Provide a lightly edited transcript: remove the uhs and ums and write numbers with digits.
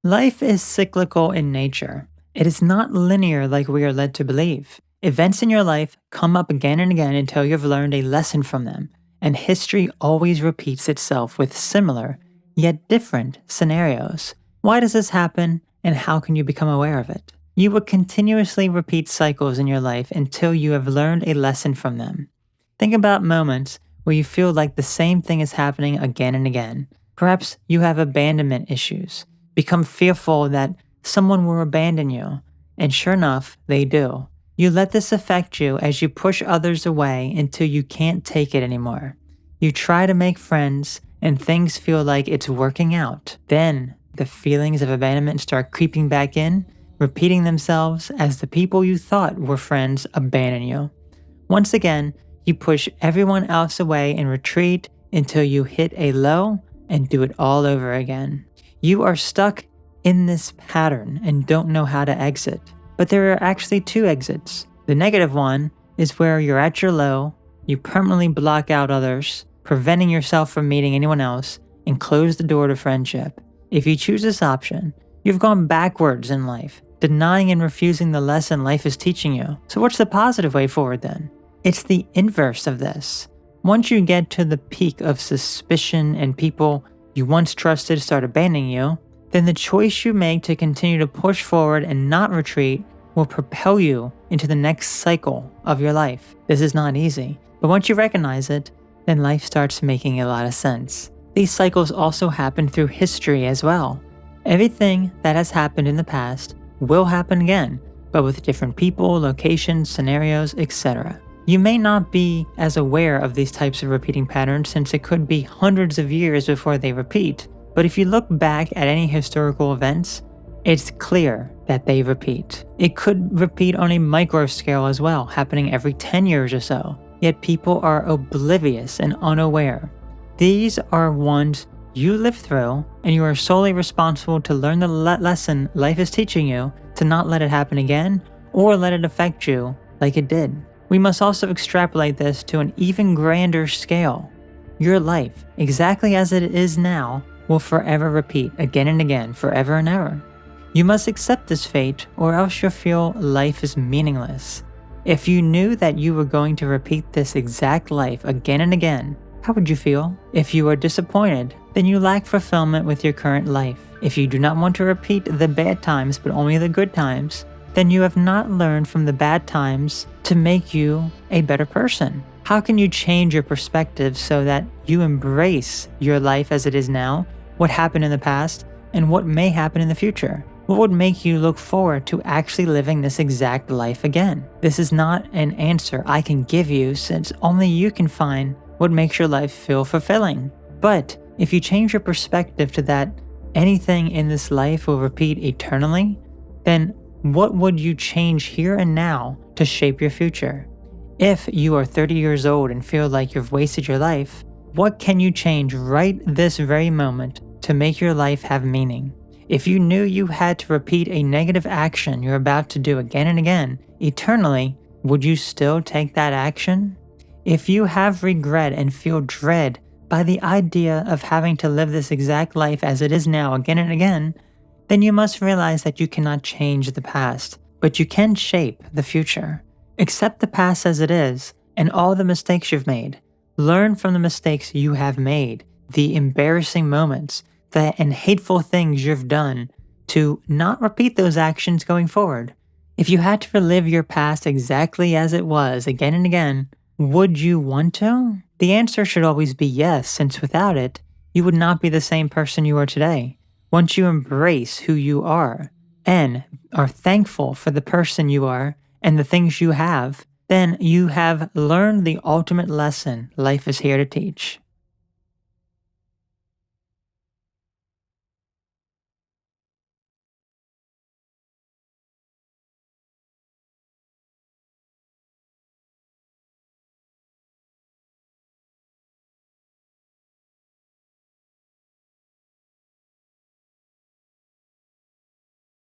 Life is cyclical in nature. It is not linear like we are led to believe. Events in your life come up again and again until you've learned a lesson from them, and history always repeats itself with similar, yet different, scenarios. Why does this happen, and how can you become aware of it? You will continuously repeat cycles in your life until you have learned a lesson from them. Think about moments where you feel like the same thing is happening again and again. Perhaps you have abandonment issues. Become fearful that someone will abandon you, and sure enough, they do. You let this affect you as you push others away until you can't take it anymore. You try to make friends, and things feel like it's working out. Then, the feelings of abandonment start creeping back in, repeating themselves as the people you thought were friends abandon you. Once again, you push everyone else away and retreat until you hit a low and do it all over again. You are stuck in this pattern and don't know how to exit. But there are actually two exits. The negative one is where you're at your low, you permanently block out others, preventing yourself from meeting anyone else, and close the door to friendship. If you choose this option, you've gone backwards in life, denying and refusing the lesson life is teaching you. So what's the positive way forward then? It's the inverse of this. Once you get to the peak of suspicion and people you once trusted start abandoning you, then the choice you make to continue to push forward and not retreat will propel you into the next cycle of your life. This is not easy, but once you recognize it, then life starts making a lot of sense. These cycles also happen through history as well. Everything that has happened in the past will happen again, but with different people, locations, scenarios, etc. You may not be as aware of these types of repeating patterns since it could be hundreds of years before they repeat, but if you look back at any historical events, it's clear that they repeat. It could repeat on a micro scale as well, happening every 10 years or so, yet people are oblivious and unaware. These are ones you live through, and you are solely responsible to learn the lesson life is teaching you to not let it happen again or let it affect you like it did. We must also extrapolate this to an even grander scale. Your life, exactly as it is now, will forever repeat again and again, forever and ever. You must accept this fate, or else you'll feel life is meaningless. If you knew that you were going to repeat this exact life again and again, how would you feel? If you are disappointed, then you lack fulfillment with your current life. If you do not want to repeat the bad times but only the good times, then you have not learned from the bad times to make you a better person. How can you change your perspective so that you embrace your life as it is now, what happened in the past, and what may happen in the future? What would make you look forward to actually living this exact life again? This is not an answer I can give you, since only you can find what makes your life feel fulfilling. But if you change your perspective to that anything in this life will repeat eternally, then what would you change here and now to shape your future? If you are 30 years old and feel like you've wasted your life, what can you change right this very moment to make your life have meaning? If you knew you had to repeat a negative action you're about to do again and again, eternally, would you still take that action? If you have regret and feel dread by the idea of having to live this exact life as it is now again and again, then you must realize that you cannot change the past, but you can shape the future. Accept the past as it is and all the mistakes you've made. Learn from the mistakes you have made, the embarrassing moments, and hateful things you've done to not repeat those actions going forward. If you had to relive your past exactly as it was again and again, would you want to? The answer should always be yes, since without it, you would not be the same person you are today. Once you embrace who you are and are thankful for the person you are and the things you have, then you have learned the ultimate lesson life is here to teach.